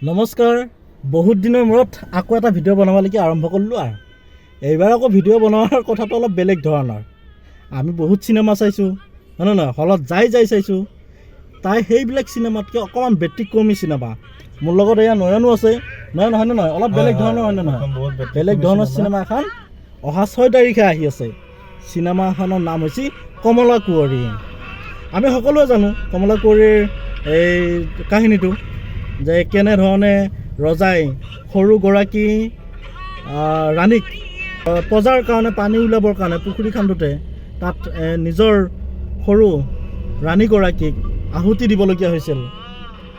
নমস্কাৰ, বহুত দিনৰ মূৰত আকৌ এটা ভিডিঅ' বনাবলৈকে আৰম্ভ কৰিলোঁ আৰু এইবাৰ আকৌ ভিডিঅ' বনোৱাৰ কথাটো অলপ বেলেগ ধৰণৰ। আমি বহুত চিনেমা চাইছোঁ, হয়নে নহয়? হলত যাই চাইছোঁ। তাই সেইবিলাক চিনেমাতকৈ অকণমান ব্যতিক্ৰমী চিনেমা। মোৰ লগত এয়া নয়নো আছে। নয়ন হয়নে নহয়? অলপ বেলেগ ধৰণৰ হয়নে নহয়? বেলেগ ধৰণৰ চিনেমা এখন অহা 6 তাৰিখে আহি আছে। চিনেমাখনৰ নাম হৈছে কমলা কুঁৱৰী। আমি সকলোৱে জানো কমলা কুঁৱৰীৰ এই কাহিনীটো, যে কেনেধৰণে ৰজাই সৰুগৰাকী ৰাণীক প্ৰজাৰ কাৰণে পানী উলিয়াবৰ কাৰণে পুখুৰী খান্দোতে তাত নিজৰ সৰু ৰাণীগৰাকীক আহুতি দিবলগীয়া হৈছিল।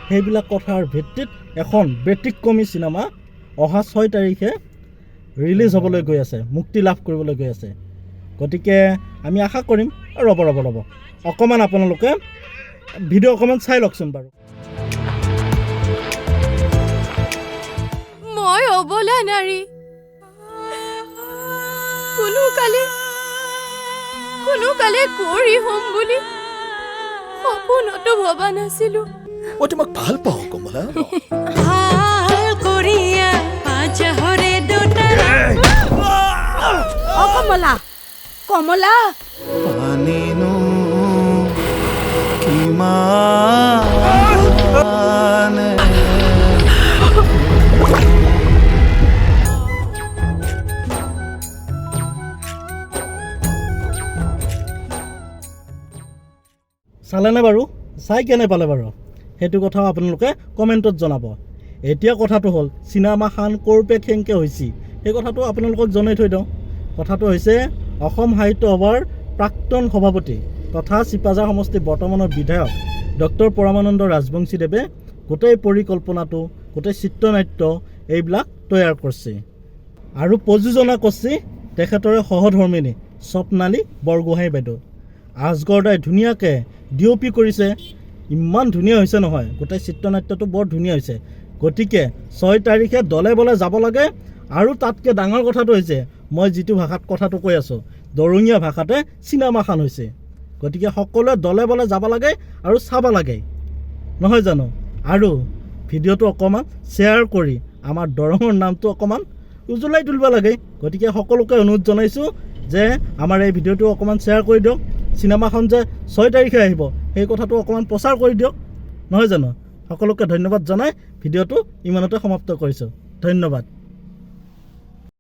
সেইবিলাক কথাৰ ভিত্তিত এখন ব্যতিক্ৰমী চিনেমা অহা 6 তাৰিখে ৰিলিজ হ'বলৈ গৈ আছে, মুক্তি লাভ কৰিবলৈ গৈ আছে। গতিকে আমি আশা কৰিম। ৰ'ব অকণমান আপোনালোকে ভিডিঅ' অকণমান চাই লওকচোন বাৰু। মই অবলা নাৰী, কোনো কালে কুঁৱৰী হ'ম বুলি সপোনতো ভবা নাছিলো। মই তোমাক ভাল পাওঁ কমলা। কমলা কমলা পানীনো কিমান চালেনে বাৰু? চাই কেনে পালে বাৰু? সেইটো কথাও আপোনালোকে কমেণ্টত জনাব। এতিয়া কথাটো হ'ল চিনেমাখন ক'ৰপে কেনেকৈ হৈছে সেই কথাটো আপোনালোকক জনাই থৈ দিওঁ। কথাটো হৈছে অসম সাহিত্য সভাৰ প্ৰাক্তন সভাপতি তথা চিপাঝাৰ সমষ্টিৰ বৰ্তমানৰ বিধায়ক ডক্টৰ পৰমানন্দ ৰাজবংশীদেৱে গোটেই পৰিকল্পনাটো, গোটেই চিত্ৰনাট্য এইবিলাক তৈয়াৰ কৰিছে আৰু প্ৰযোজনা কৰিছে তেখেতৰে সহধৰ্মিনী স্বপ্নালী বৰগোহাঁই বাইদেউ। আজগৰদাই ধুনীয়াকৈ DOP কৰিছে। ইমান ধুনীয়া হৈছে নহয়, গোটেই চিত্ৰনাট্যটো বৰ ধুনীয়া হৈছে। গতিকে 6 তাৰিখে দলে বলে যাব লাগে। আৰু তাতকৈ ডাঙৰ কথাটো হৈছে, মই যিটো ভাষাত কথাটো কৈ আছোঁ, দৰঙীয়া ভাষাতে চিনেমাখন হৈছে। গতিকে সকলোৱে দলে বলে যাব লাগে আৰু চাব লাগে, নহয় জানো? আৰু ভিডিঅ'টো অকণমান শ্বেয়াৰ কৰি আমাৰ দৰঙৰ নামটো অকণমান উজ্বলাই তুলিব লাগে। গতিকে সকলোকে অনুৰোধ জনাইছোঁ যে আমাৰ এই ভিডিঅ'টো অকণমান শ্বেয়াৰ কৰি দিয়ক। চিনেমাখন যে 6 তাৰিখে আহিব সেই কথাটো অকণমান প্ৰচাৰ কৰি দিয়ক, নহয় জানো? সকলোকে ধন্যবাদ জনাই ভিডিঅ'টো ইমানতে সমাপ্ত কৰিছোঁ। ধন্যবাদ।